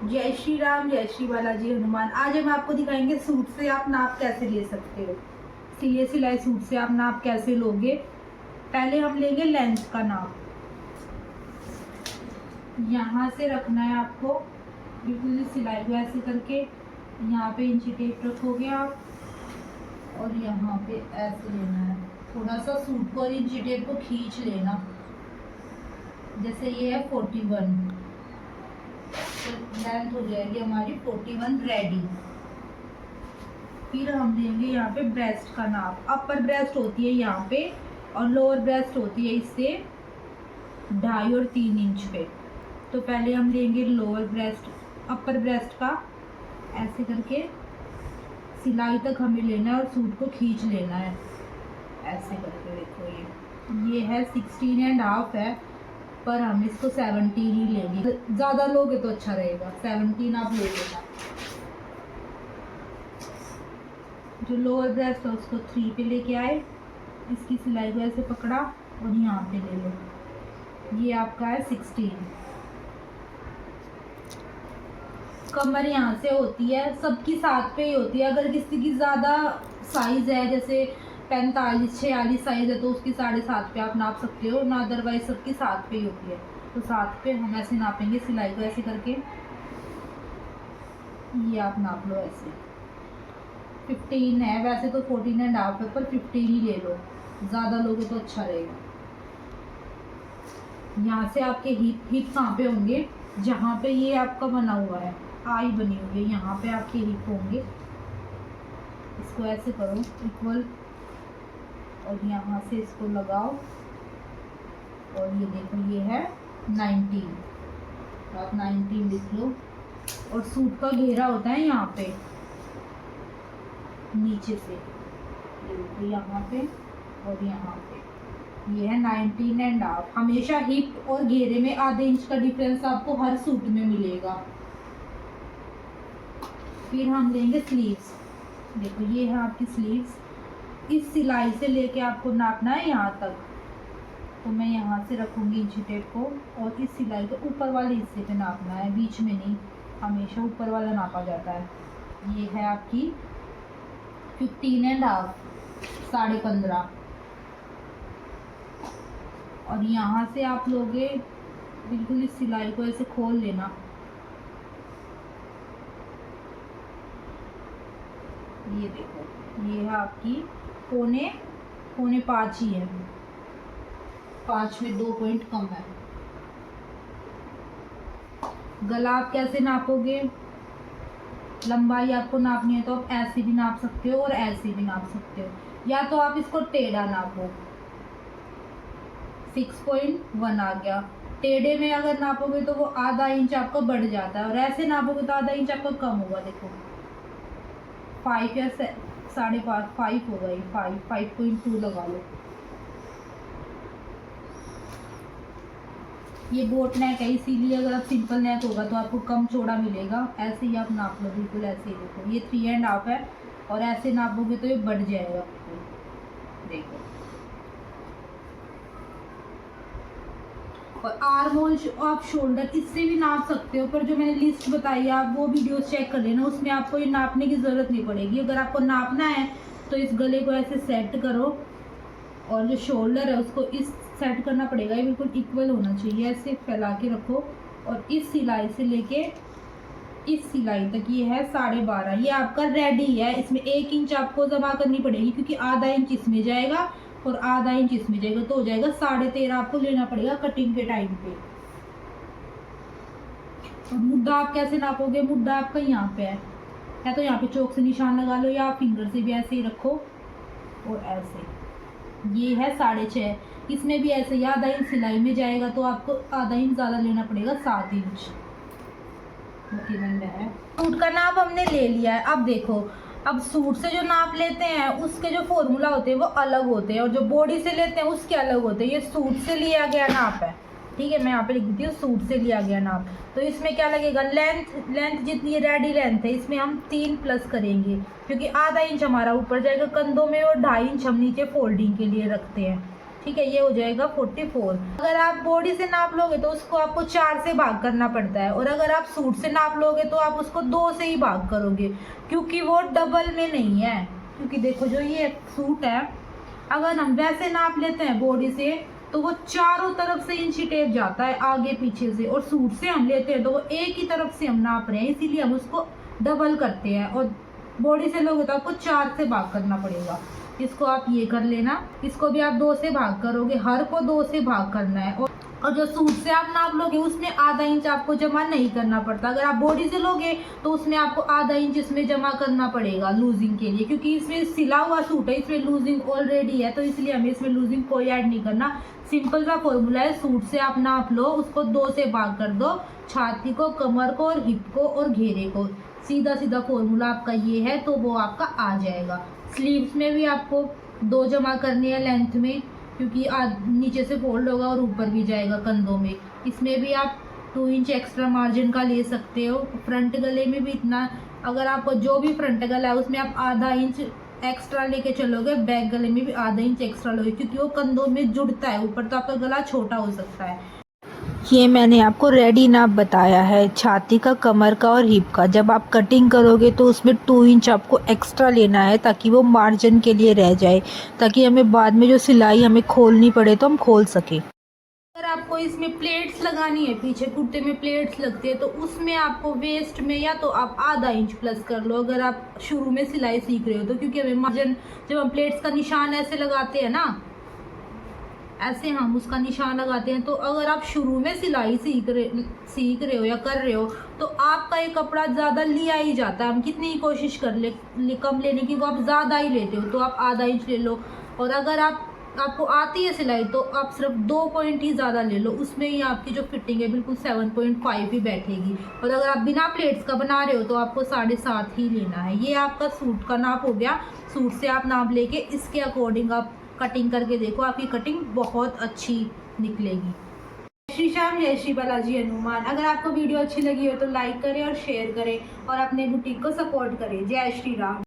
जय श्री राम, जय श्री बालाजी हनुमान। आज हम आपको दिखाएंगे सूट से आप नाप कैसे ले सकते हो। सिले सिलाए सूट से आप नाप कैसे लोगे। पहले हम लेंगे लेंथ का नाप। यहाँ से रखना है आपको बिल्कुल सिलाई को ऐसे करके, यहाँ पे इंची टेप रखोगे आप और यहाँ पे ऐसे लेना है। थोड़ा सा सूट को और इंची टेप को खींच लेना। जैसे ये है 41, तो लेंथ हो जाएगी हमारी 41 रेडी। फिर हम लेंगे यहाँ पे ब्रेस्ट का नाप। अपर ब्रेस्ट होती है यहाँ पे और लोअर ब्रेस्ट होती है इससे 2.5 और 3 इंच पे। तो पहले हम लेंगे लोअर ब्रेस्ट, अपर ब्रेस्ट का ऐसे करके सिलाई तक हमें लेना है और सूट को खींच लेना है ऐसे करके। देखो ये है 16.5 है, पर हम इसको 17 ही लेंगे। ज़्यादा लोगे तो अच्छा रहेगा, 17 आप ले लेना। जो लोअर ब्रेस्ट है उसको 3 पे लेके आए, इसकी सिलाई को ऐसे पकड़ा और यहाँ पे ले लो। ये आपका है 16। कमर यहाँ से होती है, सबकी 7 पे ही होती है। अगर किसी की ज़्यादा साइज़ है, जैसे 45-46 साइज़ है, तो उसकी 7.5 पे आप नाप सकते हो ना। अदरवाइज सबकी 7 पे ही होती है, तो 7 पे हम ऐसे नापेंगे सिलाई को ऐसे करके। ये आप नाप लो ऐसे। 15 है, वैसे तो 14.5 है, पर 15 ही ले लो, ज़्यादा लोगे तो अच्छा रहेगा। यहाँ से आपके हिप कहाँ पे होंगे, जहाँ पे ये आपका बना हुआ है, आई बनी हुई है, यहाँ पे आपके हिप होंगे। इसको ऐसे करो इक्वल और यहाँ से इसको लगाओ और ये देखो ये है 19, आप 19 लिख लो। और सूट का घेरा होता है यहाँ पे नीचे से, ये देखो यहाँ पे और यहाँ पे, ये है 19.5। हमेशा हिप और घेरे में आधे इंच का डिफरेंस आपको हर सूट में मिलेगा। फिर हम लेंगे स्लीव्स। देखो ये है आपकी स्लीव्स। इस सिलाई से लेके आपको नापना है यहाँ तक। तो मैं यहाँ से रखूँगी इंची टेप को और इस सिलाई को ऊपर वाले हिस्से पे नापना है, बीच में नहीं, हमेशा ऊपर वाला नापा जाता है। ये है आपकी 15.5, 15.5। और यहाँ से आप लोगे बिल्कुल इस सिलाई को ऐसे खोल लेना। ये देखो ये है आपकी 4.5 ही है, 5 में 2 पॉइंट कम है। गला आप कैसे नापोगे, लंबाई आपको नापनी है तो आप ऐसे भी नाप सकते हो और ऐसे भी नाप सकते हो, या तो आप इसको टेढ़ा नापो। 6.1 आ गया। टेढ़े में अगर नापोगे तो वो आधा इंच आपका बढ़ जाता है और ऐसे नापोगे तो आधा इंच आपका कम होगा। देखो 5 या 5.5, 5 होगा, ये 5.2 लगा लो। ये बोट नेक है, इसीलिए अगर आप सिंपल नेक होगा तो आपको कम चौड़ा मिलेगा। ऐसे ही आप नाप लो, बिल्कुल ऐसे ही। देखो ये 3.5 है और ऐसे नापोगे तो ये बढ़ जाएगा। देखो और आर्म होल आप शोल्डर इससे भी नाप सकते हो, पर जो मैंने लिस्ट बताई है आप वो वीडियो चेक कर लेना, उसमें आपको ये नापने की ज़रूरत नहीं पड़ेगी। अगर आपको नापना है तो इस गले को ऐसे सेट करो और जो शोल्डर है उसको इस सेट करना पड़ेगा, ये बिल्कुल इक्वल होना चाहिए। ऐसे फैला के रखो और इस सिलाई से लेके इस सिलाई तक ये है 12.5। ये आपका रेडी है। इसमें 1 इंच आपको जमा करनी पड़ेगी क्योंकि आधा इंच इसमें जाएगा और आधा इंच इसमें जाएगा, तो हो जाएगा 13.5 आपको लेना पड़ेगा कटिंग के टाइम पे। और मुद्दा आप कैसे नापोगे, मुद्दा आपका यहाँ पे है, या तो यहाँ पे चौक से निशान लगा लो या फिंगर से भी ऐसे ही रखो और ऐसे। ये है 6.5, इसमें भी ऐसे ही आधा इंच सिलाई में जाएगा तो आपको आधा इंच ज़्यादा लेना पड़ेगा, 7 इंच। है सूट का नाप हमने ले लिया है। अब देखो, अब सूट से जो नाप लेते हैं उसके जो फॉर्मूला होते हैं वो अलग होते हैं और जो बॉडी से लेते हैं उसके अलग होते हैं। ये सूट से लिया गया नाप है, ठीक है, मैं यहाँ पे लिख देती हूँ सूट से लिया गया नाप। तो इसमें क्या लगेगा, लेंथ जितनी रेडी लेंथ है इसमें हम 3 प्लस करेंगे क्योंकि आधा इंच हमारा ऊपर जाएगा कंधों में और 2.5 इंच हम नीचे फोल्डिंग के लिए रखते हैं। ठीक है, ये हो जाएगा 44। अगर आप बॉडी से नाप लोगे तो उसको आपको 4 से भाग करना पड़ता है, और अगर आप सूट से नाप लोगे तो आप उसको 2 से ही भाग करोगे, क्योंकि वो डबल में नहीं है। क्योंकि देखो जो ये सूट है, अगर हम वैसे नाप लेते हैं बॉडी से तो वो चारों तरफ से इंची टेप जाता है आगे पीछे से, और सूट से हम लेते हैं तो वो एक ही तरफ से हम नाप रहे हैं, इसीलिए हम उसको डबल करते हैं। और बॉडी से लोगे तो आपको 4 से भाग करना पड़ेगा। इसको आप ये कर लेना, इसको भी आप 2 से भाग करोगे, हर को 2 से भाग करना है। और जो सूट से आप नाप लोगे उसमें आधा इंच आपको जमा नहीं करना पड़ता। अगर आप बॉडी से लोगे तो उसमें आपको आधा इंच इसमें जमा करना पड़ेगा लूजिंग के लिए, क्योंकि इसमें सिला हुआ सूट है, इसमें लूजिंग ऑलरेडी है, तो इसलिए हमें इसमें लूजिंग कोई ऐड नहीं करना। सिंपल सा फॉर्मूला है, सूट से आप नाप लो, उसको 2 से भाग कर दो, छाती को, कमर को और हिप को और घेरे को। सीधा सीधा फॉर्मूला आपका ये है, तो वो आपका आ जाएगा। स्लीव्स में भी आपको 2 जमा करनी है लेंथ में, क्योंकि नीचे से फोल्ड होगा और ऊपर भी जाएगा कंधों में। इसमें भी आप 2 इंच एक्स्ट्रा मार्जिन का ले सकते हो। फ्रंट गले में भी इतना, अगर आपको जो भी फ्रंट गला है उसमें आप आधा इंच एक्स्ट्रा लेके चलोगे, बैक गले में भी आधा इंच एक्स्ट्रा लोगे, क्योंकि वो कंधों में जुड़ता है ऊपर, तो आपका गला छोटा हो सकता है। ये मैंने आपको रेडी नाप बताया है छाती का, कमर का और हिप का। जब आप कटिंग करोगे तो उसमें 2 इंच आपको एक्स्ट्रा लेना है, ताकि वो मार्जिन के लिए रह जाए, ताकि हमें बाद में जो सिलाई हमें खोलनी पड़े तो हम खोल सके। अगर आपको इसमें प्लेट्स लगानी है, पीछे कुर्ते में प्लेट्स लगती है, तो उसमें आपको वेस्ट में या तो आप आधा इंच प्लस कर लो, अगर आप शुरू में सिलाई सीख रहे हो तो। क्योंकि हमें मार्जिन, जब हम प्लेट्स का निशान ऐसे लगाते हैं ना, ऐसे हम उसका निशान लगाते हैं, तो अगर आप शुरू में सिलाई सीख रहे हो या कर रहे हो तो आपका ये कपड़ा ज़्यादा लिया ही जाता है। हम कितनी ही कोशिश कर ले कम लेने की, वो आप ज़्यादा ही लेते हो, तो आप आधा इंच ले लो। और अगर आपको आती है सिलाई तो आप सिर्फ 2 पॉइंट ही ज़्यादा ले लो, उसमें ही आपकी जो फिटिंग है बिल्कुल 7.5 ही बैठेगी। और अगर आप बिना प्लेट्स का बना रहे हो तो आपको 7.5 ही लेना है। ये आपका सूट का नाप हो गया। सूट से आप नाप लेके इसके अकॉर्डिंग आप कटिंग करके देखो, आपकी कटिंग बहुत अच्छी निकलेगी। श्री श्याम, जय श्री बालाजी हनुमान। अगर आपको वीडियो अच्छी लगी हो तो लाइक करें और शेयर करें, और अपने बुटीक को सपोर्ट करें। जय श्री राम।